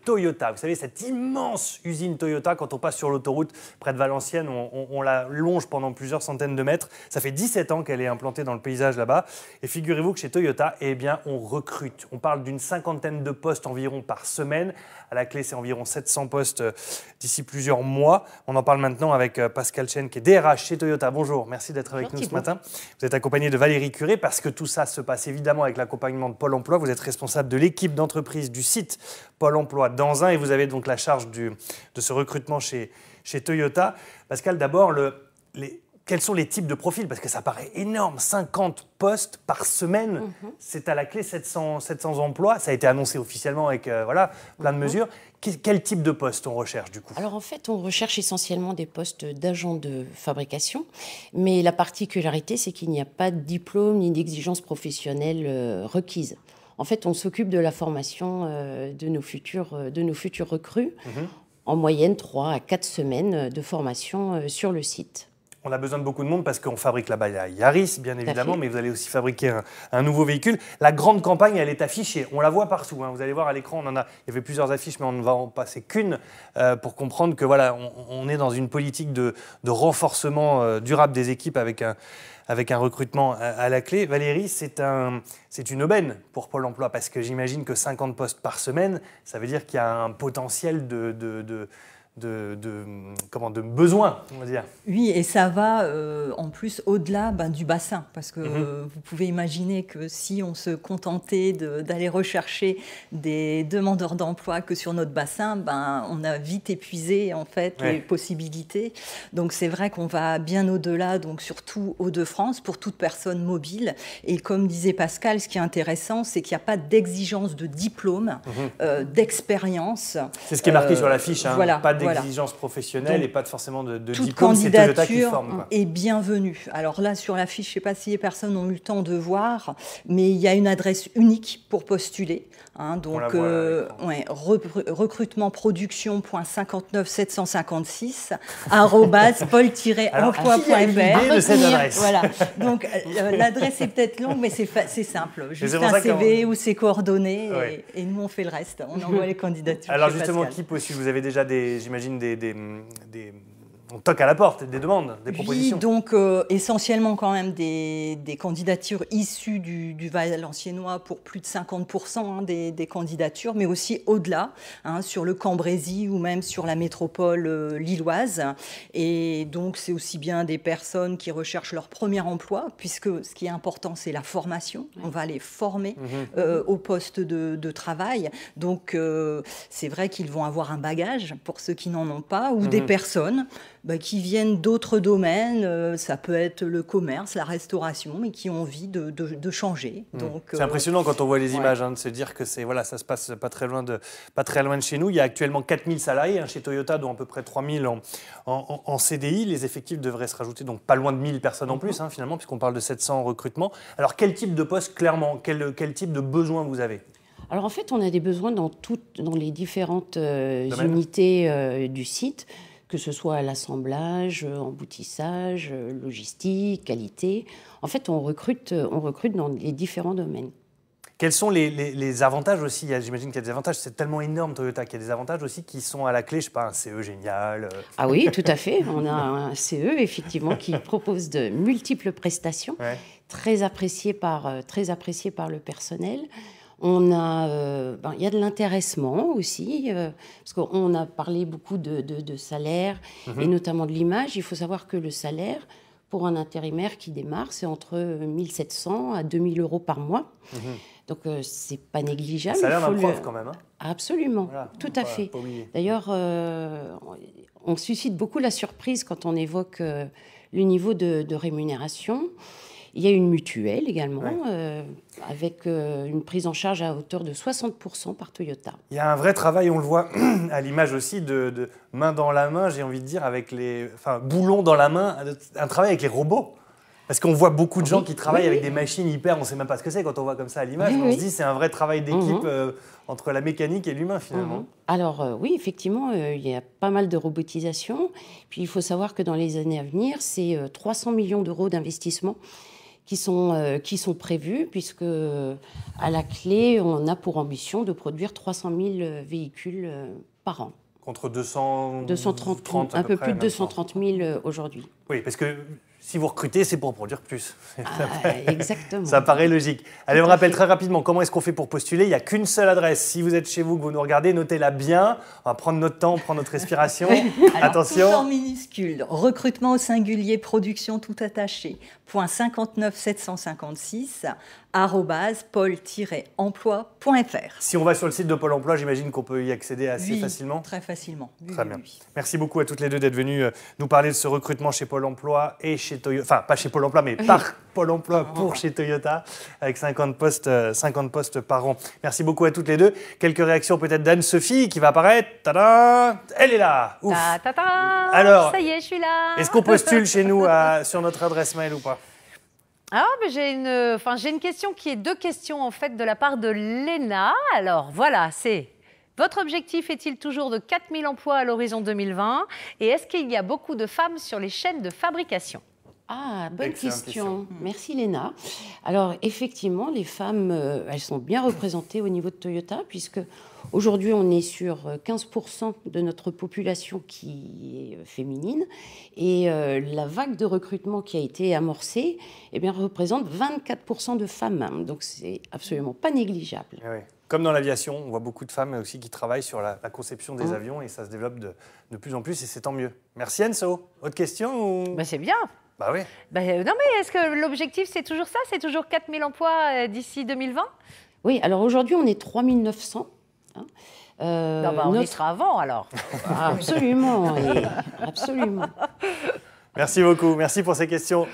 Toyota, vous savez, cette immense usine Toyota, quand on passe sur l'autoroute près de Valenciennes, on la longe pendant plusieurs centaines de mètres. Ça fait 17 ans qu'elle est implantée dans le paysage là-bas. Et figurez-vous que chez Toyota, eh bien, on recrute. On parle d'une cinquantaine de postes environ par semaine. À la clé, c'est environ 700 postes d'ici plusieurs mois. On en parle maintenant avec Pascal Chen, qui est DRH chez Toyota. Bonjour, merci d'être avec nous ce matin. Vous êtes accompagné de Valérie Curé, parce que tout ça se passe évidemment avec l'accompagnement de Pôle emploi. Vous êtes responsable de l'équipe d'entreprise du site Pôle emploi d'Anzin et vous avez donc la charge de ce recrutement chez Toyota. Pascal, d'abord, quels sont les types de profils? Parce que ça paraît énorme, 50 postes par semaine, c'est à la clé 700 emplois. Ça a été annoncé officiellement avec plein de mesures. Quel type de poste on recherche du coup? Alors en fait, on recherche essentiellement des postes d'agents de fabrication, mais la particularité, c'est qu'il n'y a pas de diplôme ni d'exigence professionnelle requise. En fait, on s'occupe de la formation de nos futurs recrues, en moyenne 3 à 4 semaines de formation sur le site. On a besoin de beaucoup de monde parce qu'on fabrique là-bas, il y a Yaris, bien évidemment, mais vous allez aussi fabriquer un nouveau véhicule. La grande campagne, elle est affichée. On la voit partout. Vous allez voir à l'écran, il y avait plusieurs affiches, mais on ne va en passer qu'une pour comprendre que voilà, on est dans une politique de renforcement durable des équipes avec un recrutement à la clé. Valérie, c'est une aubaine pour Pôle emploi parce que j'imagine que 50 postes par semaine, ça veut dire qu'il y a un potentiel de besoin, on va dire. Oui, et ça va en plus au-delà du bassin, parce que vous pouvez imaginer que si on se contentait d'aller rechercher des demandeurs d'emploi que sur notre bassin, on a vite épuisé en fait les possibilités. Donc c'est vrai qu'on va bien au-delà, donc surtout Hauts-de-France pour toute personne mobile. Et comme disait Pascal, ce qui est intéressant, c'est qu'il n'y a pas d'exigence de diplôme, d'expérience. C'est ce qui est marqué sur la fiche, voilà. Pas d'exigence professionnelle et pas forcément de toute diplôme, c'est Toyota qui forme. Est bienvenue. Alors là, sur la fiche, je ne sais pas si les personnes ont eu le temps de voir, mais il y a une adresse unique pour postuler. Donc, recrutementproduction.59756 @pôle-emploi.fr. Voilà. Donc, l'adresse est peut-être longue, mais c'est simple. Juste un CV ou ses coordonnées et nous, on fait le reste. On envoie les candidatures. Alors justement, qui postule? Vous avez déjà j'imagine, on toque à la porte, des demandes, des propositions. Oui, donc essentiellement quand même des candidatures issues du Valenciennois pour plus de 50% des candidatures, mais aussi au-delà, sur le Cambrésis ou même sur la métropole lilloise. Et donc c'est aussi bien des personnes qui recherchent leur premier emploi, puisque ce qui est important, c'est la formation. On va les former au poste de travail. Donc c'est vrai qu'ils vont avoir un bagage pour ceux qui n'en ont pas, ou des personnes qui viennent d'autres domaines, ça peut être le commerce, la restauration, mais qui ont envie de changer. C'est impressionnant quand on voit les images, de se dire que ça se passe pas très loin de chez nous. Il y a actuellement 4000 salariés chez Toyota, dont à peu près 3000 en CDI. Les effectifs devraient se rajouter, donc pas loin de 1000 personnes en plus, finalement, puisqu'on parle de 700 recrutements. Alors quel type de poste, clairement, quel type de besoin vous avez? Alors en fait, on a des besoins dans les différentes unités du site, que ce soit à l'assemblage, emboutissage, logistique, qualité. En fait, on recrute dans les différents domaines. Quels sont les avantages aussi? J'imagine qu'il y a des avantages, c'est tellement énorme Toyota qu'il y a des avantages aussi qui sont à la clé, je ne sais pas, un CE génial. Ah oui, tout à fait. On a un CE, effectivement, qui propose de multiples prestations, très appréciées par le personnel. Il y a de l'intéressement aussi, parce qu'on a parlé beaucoup de salaire et notamment de l'image. Il faut savoir que le salaire, pour un intérimaire qui démarre, c'est entre 1 700 à 2 000 euros par mois. Donc, c'est pas négligeable. Ça a l'air d'un prof quand même. Absolument, tout à fait. D'ailleurs, on suscite beaucoup la surprise quand on évoque le niveau de rémunération. Il y a une mutuelle également, avec une prise en charge à hauteur de 60% par Toyota. Il y a un vrai travail, on le voit à l'image aussi, de main dans la main, j'ai envie de dire, avec boulons dans la main, un travail avec les robots. Parce qu'on voit beaucoup de gens qui travaillent avec des machines hyper, on ne sait même pas ce que c'est quand on voit comme ça à l'image, mais on se dit c'est un vrai travail d'équipe entre la mécanique et l'humain finalement. Alors oui, effectivement, il y a pas mal de robotisation. Puis il faut savoir que dans les années à venir, c'est 300 millions d'euros d'investissement qui sont prévus, puisque à la clé, on a pour ambition de produire 300 000 véhicules par an. Contre 230, un peu plus de 230 000 aujourd'hui. Oui, parce que si vous recrutez, c'est pour produire plus. Exactement. Ça paraît logique. Allez, on rappelle très rapidement comment est-ce qu'on fait pour postuler. Il n'y a qu'une seule adresse. Si vous êtes chez vous, que vous nous regardez, notez-la bien. On va prendre notre temps, on prend notre respiration. Alors, attention. tout en minuscule. Recrutement au singulier, production tout attaché. .59756 @pôle-emploi.fr. Si on va sur le site de Pôle emploi, j'imagine qu'on peut y accéder assez facilement. Très facilement. Très bien. Merci beaucoup à toutes les deux d'être venues nous parler de ce recrutement chez Pôle emploi et chez Toyota. Enfin, pas chez Pôle emploi, mais par Pôle emploi pour chez Toyota, avec 50 postes par an. Merci beaucoup à toutes les deux. Quelques réactions peut-être d'Anne-Sophie qui va apparaître. Tada! Elle est là. Ouf. Alors, ça y est, je suis là. Est-ce qu'on postule chez nous sur notre adresse mail ou pas? J'ai une question qui est deux questions en fait de la part de Léna. Alors voilà, c'est votre objectif est-il toujours de 4 000 emplois à l'horizon 2020? Et est-ce qu'il y a beaucoup de femmes sur les chaînes de fabrication? Ah, bonne question. Merci Léna. Alors effectivement, les femmes, elles sont bien représentées au niveau de Toyota, puisque aujourd'hui on est sur 15% de notre population qui est féminine, et la vague de recrutement qui a été amorcée représente 24% de femmes. Donc c'est absolument pas négligeable. Oui. Comme dans l'aviation, on voit beaucoup de femmes aussi qui travaillent sur la conception des avions, et ça se développe de plus en plus, et c'est tant mieux. Merci Enso. Autre question ou... C'est bien. Bah oui. Non, mais est-ce que l'objectif, c'est toujours ça? C'est toujours 4 000 emplois d'ici 2020? Oui, alors aujourd'hui, on est 3 900. On y sera avant, alors. Absolument, absolument. Merci beaucoup. Merci pour ces questions.